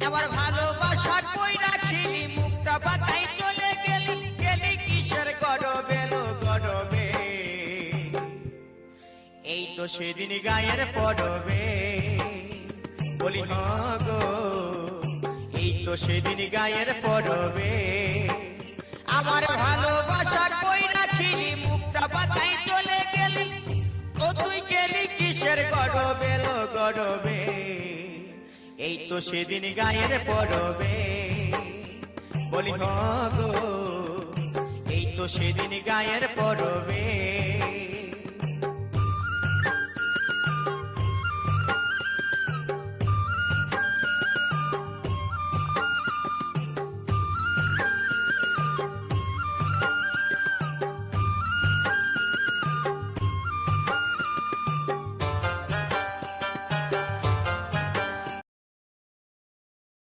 আমার ভালোবাসা কই রাখিলি মুখটা বাঁকাই চলে গেলি গেলি কিসের গরবে লো গরবে এই তো সেদিন গায়ের পরবে বলি গো এই তো সেদিন গায়ের পরবে আমার ভালোবাসা কই রাখিলি মুখটা বাঁকাই চলে গেলি ও তুই গেলি কিসের গরবে লো গরবে এই তো সেদিন গায়ের পরবে বলি গো এই তো সেদিন গায়ের পরবে